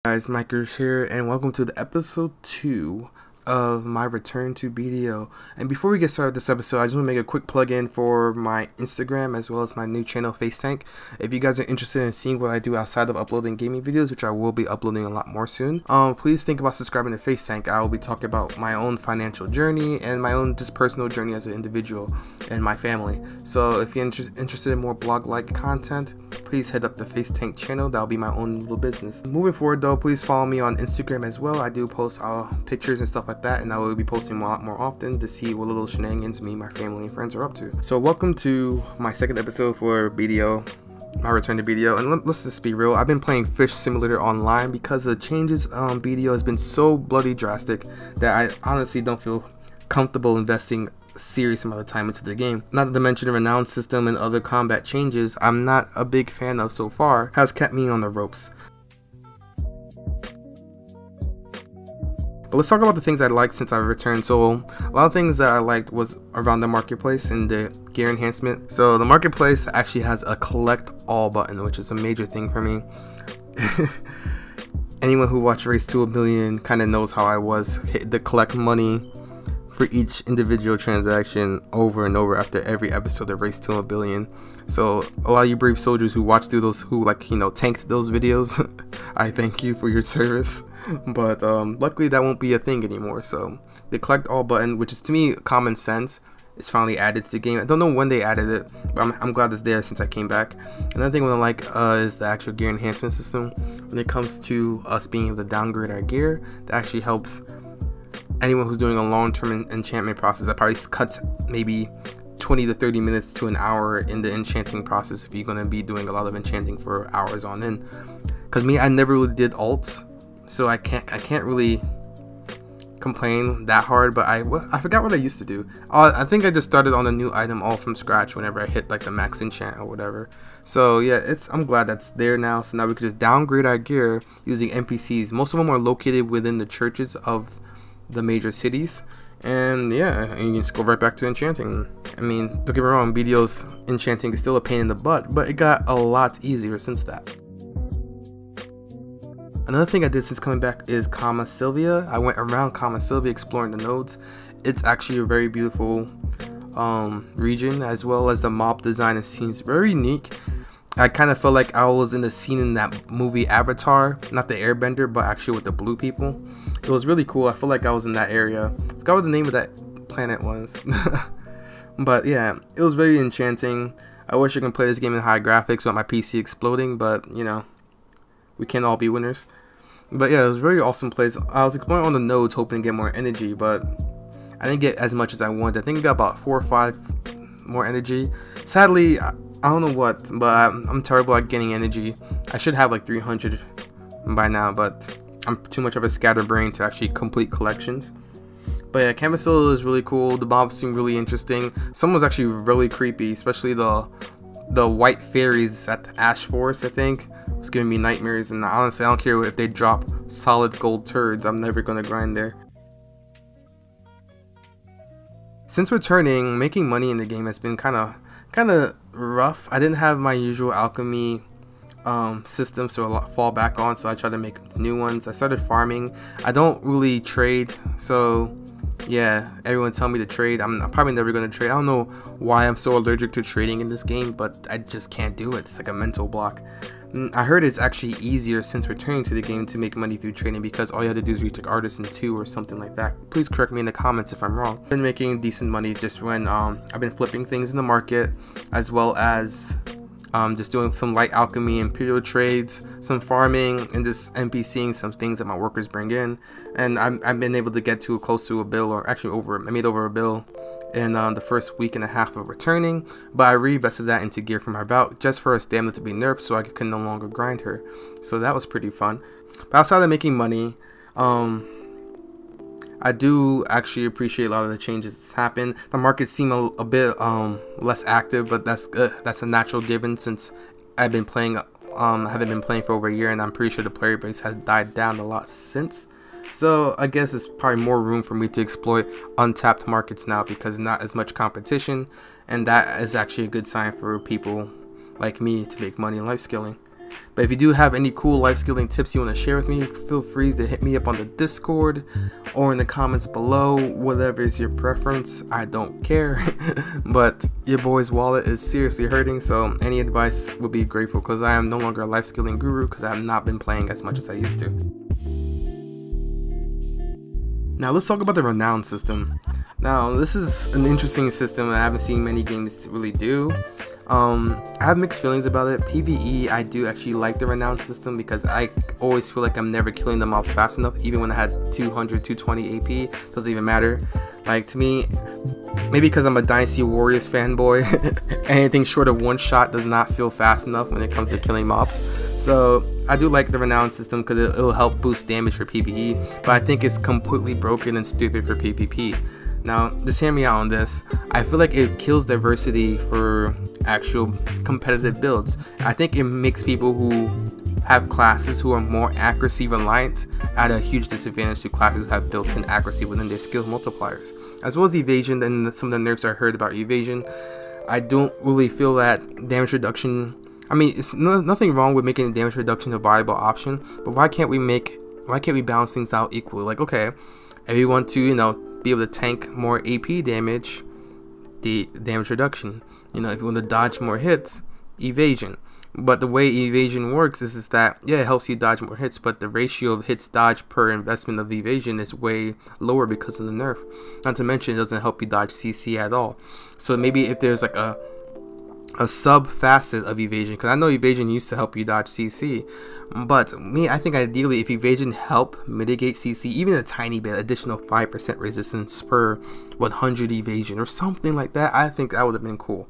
Guys, Micers here, and welcome to the episode 2 of my return to BDO. And before we get started with this episode, I just want to make a quick plug-in for my Instagram as well as my new channel, FaceTank. If you guys are interested in seeing what I do outside of uploading gaming videos, which I will be uploading a lot more soon, please think about subscribing to FaceTank. I will be talking about my own financial journey and my own just personal journey as an individual and my family. So if you're interested in more blog-like content, please head up the FaceTank channel. That'll be my own little business. Moving forward though, please follow me on Instagram as well. I do post pictures and stuff like that, and I will be posting a lot more often to see what little shenanigans me, my family, and friends are up to. So welcome to my second episode for BDO, my return to BDO. And let's just be real, I've been playing Fish Simulator online because the changes on BDO has been so bloody drastic that I honestly don't feel comfortable investing serious amount of time into the game. Not to mention the Renown system and other combat changes I'm not a big fan of so far has kept me on the ropes. But let's talk about the things I liked since I returned. So a lot of things that I liked was around the marketplace and the gear enhancement. So the marketplace actually has a collect all button, which is a major thing for me. Anyone who watched Race to a Billion kind of knows how I was. Hit the collect money for each individual transaction over and over after every episode of Race to a Billion. So a lot of you brave soldiers who watch through those, who tanked those videos, I thank you for your service. But luckily that won't be a thing anymore. So the collect all button, which is to me common sense, is finally added to the game. I don't know when they added it, but I'm glad it's there since I came back. Another thing I like is the actual gear enhancement system. When it comes to us being able to downgrade our gear, that actually helps anyone who's doing a long-term enchantment process. That probably cuts maybe 20 to 30 minutes to an hour in the enchanting process if you're going to be doing a lot of enchanting for hours on end. Because me, I never really did alts, so I can't really complain that hard. But I forgot what I used to do. I think I just started on a new item all from scratch whenever I hit like the max enchant or whatever. So yeah, I'm glad that's there now. So now we can just downgrade our gear using NPCs. Most of them are located within the churches of the major cities, and yeah, and you can just go right back to enchanting. I mean, don't get me wrong, BDO's enchanting is still a pain in the butt, but it got a lot easier since that. Another thing I did since coming back is Kamasylvia. I went around Kamasylvia exploring the nodes. It's actually a very beautiful region, as well as the mob design and scenes very unique. I kind of felt like I was in the scene in that movie Avatar, not the Airbender, but actually with the blue people. It was really cool. I feel like I was in that area. I forgot what the name of that planet was. But yeah, it was very enchanting. I wish I could play this game in high graphics without my PC exploding, but you know, we can't all be winners. But yeah, it was a very awesome place. I was exploring on the nodes hoping to get more energy, but I didn't get as much as I wanted. I think I got about 4 or 5 more energy. Sadly, I don't know what, but I'm terrible at getting energy. I should have like 300 by now, but I'm too much of a scatterbrain to actually complete collections. But yeah, Kamasylvia is really cool. The mobs seem really interesting. Some was actually really creepy, especially the white fairies at the Ash Forest, I think. It was giving me nightmares, and honestly, I don't care if they drop solid gold turds. I'm never gonna grind there. Since returning, making money in the game has been kind of rough. I didn't have my usual alchemy system to fall back on, so I tried to make new ones. I started farming. I don't really trade, so yeah, everyone tell me to trade. I'm probably never going to trade. I don't know why I'm so allergic to trading in this game, but I just can't do it. It's like a mental block. I heard it's actually easier since returning to the game to make money through trading, because all you have to do is reach like Artisan 2 or something like that. Please correct me in the comments if I'm wrong. I've been making decent money just when I've been flipping things in the market, as well as just doing some light alchemy, imperial trades, some farming, and just NPCing some things that my workers bring in. And I've been able to get to close to a bill, or actually I made over a bill in the first week and a half of returning. But I reinvested that into gear for my bout, just for a stamina to be nerfed so I could no longer grind her. So that was pretty fun. But outside of making money, I do actually appreciate a lot of the changes that's happened. The markets seem a bit less active, but that's good. That's a natural given since I've been playing. I haven't been playing for over a year, and I'm pretty sure the player base has died down a lot since. So I guess it's probably more room for me to exploit untapped markets now, because not as much competition, and that is actually a good sign for people like me to make money in life skilling. But if you do have any cool life skilling tips you want to share with me, feel free to hit me up on the Discord or in the comments below. Whatever is your preference, I don't care. But your boy's wallet is seriously hurting, so any advice would be grateful, because I am no longer a life skilling guru because I have not been playing as much as I used to. Now let's talk about the Renown system. Now this is an interesting system I haven't seen many games really do. I have mixed feelings about it. PvE, I do actually like the Renown system because I always feel like I'm never killing the mobs fast enough. Even when I had 200, 220 AP, doesn't even matter. Like, to me, maybe because I'm a Dynasty Warriors fanboy, anything short of one shot does not feel fast enough when it comes to killing mobs. So I do like the Renown system because it'll help boost damage for PvE, but I think it's completely broken and stupid for PvP. Now, just hear me out on this. I feel like it kills diversity for actual competitive builds. I think it makes people who have classes who are more accuracy reliant at a huge disadvantage to classes who have built-in accuracy within their skill multipliers. As well as evasion, and some of the nerfs I heard about evasion, I don't really feel that damage reduction. I mean, it's nothing wrong with making damage reduction a viable option, but why can't we balance things out equally? Like, okay, if you want to, be able to tank more AP damage, the damage reduction. If you want to dodge more hits, evasion. But the way evasion works is that, yeah, it helps you dodge more hits, but the ratio of hits dodged per investment of evasion is way lower because of the nerf. Not to mention, it doesn't help you dodge CC at all. So maybe if there's like a sub facet of evasion, because I know evasion used to help you dodge CC, but I think ideally if evasion helped mitigate CC even a tiny bit, additional 5% resistance per 100 evasion or something like that, I think that would have been cool.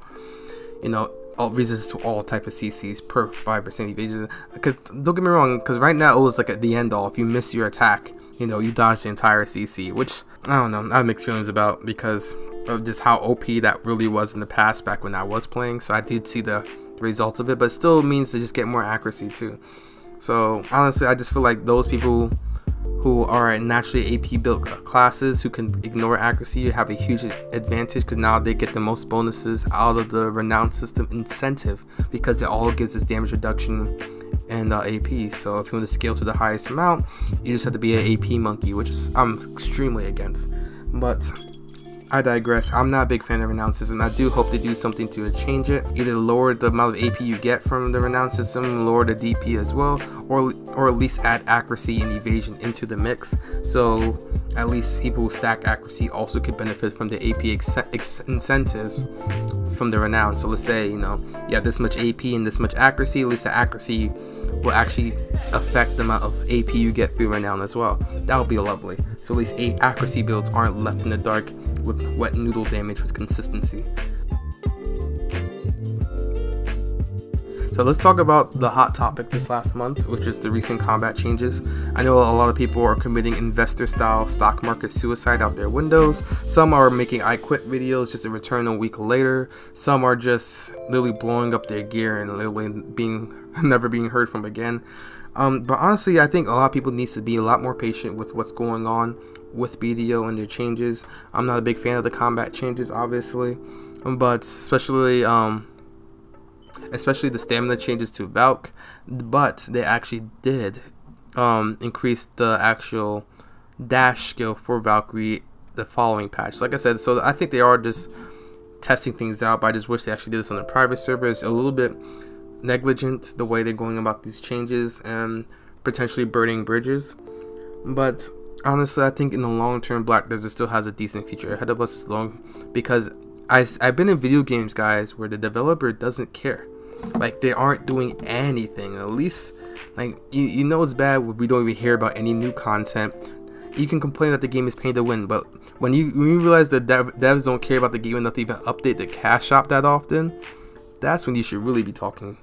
All resistance to all type of CCs per 5% evasion. Don't get me wrong, because right now it was like at the end all. If you miss your attack, you dodge the entire CC, which I don't know, I have mixed feelings about because of just how OP that really was in the past back when I was playing. So I did see the results of it, but it still means to just get more accuracy too. So honestly, I just feel like those people who are naturally AP built classes who can ignore accuracy have a huge advantage, because now they get the most bonuses out of the Renown system incentive, because it all gives us damage reduction and AP. So if you want to scale to the highest amount, you just have to be an AP monkey, which is I'm extremely against. But I digress. I'm not a big fan of Renown system. I do hope they do something to change it. Either lower the amount of AP you get from the Renown system, lower the DP as well, or at least add accuracy and evasion into the mix. So at least people who stack accuracy also could benefit from the AP incentives from the Renown. So let's say, you have this much AP and this much accuracy, at least the accuracy will actually affect the amount of AP you get through Renown as well. That would be lovely. So at least accuracy builds aren't left in the dark with wet noodle damage with consistency. So let's talk about the hot topic this last month, which is the recent combat changes. I know a lot of people are committing investor style stock market suicide out their windows. Some are making I quit videos just to return a week later. Some are just literally blowing up their gear and literally never being heard from again. But honestly, I think a lot of people need to be a lot more patient with what's going on with BDO and their changes. I'm not a big fan of the combat changes, obviously, but especially the stamina changes to Valk. But they actually did increase the actual dash skill for Valkyrie the following patch. Like I said, so I think they are just testing things out, but I just wish they actually did this on the private server. It's a little bit negligent the way they're going about these changes and potentially burning bridges. But honestly, I think in the long term, Black Desert still has a decent future ahead of us, as long because I've been in video games, guys, where the developer doesn't care. Like, they aren't doing anything. At least, like, you know it's bad when we don't even hear about any new content. You can complain that the game is paying to win, but when you realize that devs don't care about the game enough to even update the cash shop that often, that's when you should really be talking.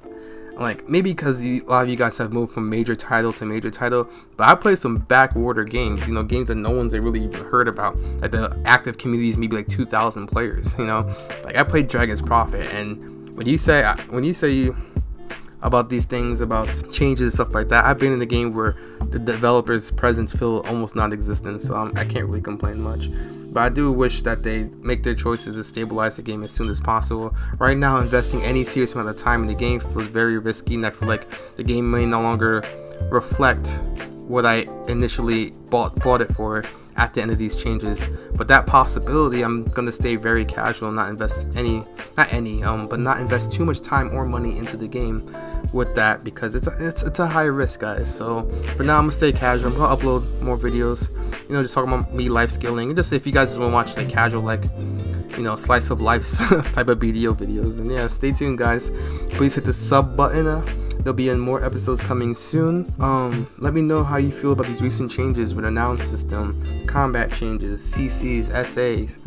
Like, maybe because a lot of you guys have moved from major title to major title, but I played some backwater games, games that no one's really even heard about. Like, the active community is maybe like 2,000 players, Like, I played Dragon's Prophet, and when you say about these things, about changes and stuff like that. I've been in a game where the developer's presence feel almost non-existent, so I can't really complain much. But I do wish that they make their choices to stabilize the game as soon as possible. Right now, investing any serious amount of time in the game feels very risky, and I feel like the game may no longer reflect what I initially bought it for at the end of these changes. But that possibility, I'm gonna stay very casual and not invest not invest too much time or money into the game with that, because it's a high risk, guys. So for now, I'm gonna stay casual. I'm gonna upload more videos, you know, just talking about me life skilling, and just if you guys just want to watch like casual, like, you know, slice of life type of BDO videos. And yeah, stay tuned, guys. Please hit the sub button. There'll be more episodes coming soon. Let me know how you feel about these recent changes with Renown system, combat changes, CCs, SAs,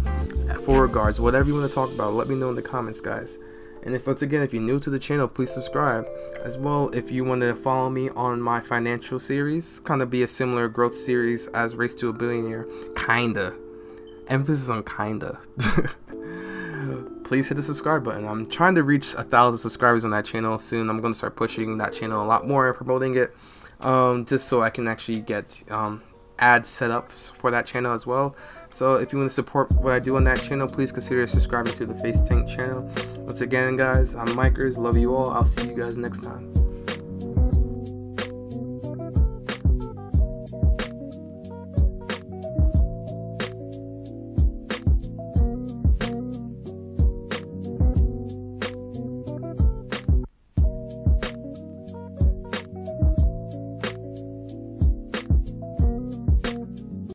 forward guards, whatever you want to talk about. Let me know in the comments, guys. And if once again, if you're new to the channel, please subscribe. As well, if you want to follow me on my financial series, kind of be a similar growth series as Race to a Billionaire, kinda. Emphasis on kinda. Please hit the subscribe button. I'm trying to reach 1,000 subscribers on that channel soon. I'm going to start pushing that channel a lot more and promoting it, just so I can actually get ad setups for that channel as well. So if you want to support what I do on that channel, please consider subscribing to the Face Tank channel. Once again, guys, I'm Mikers. Love you all. I'll see you guys next time.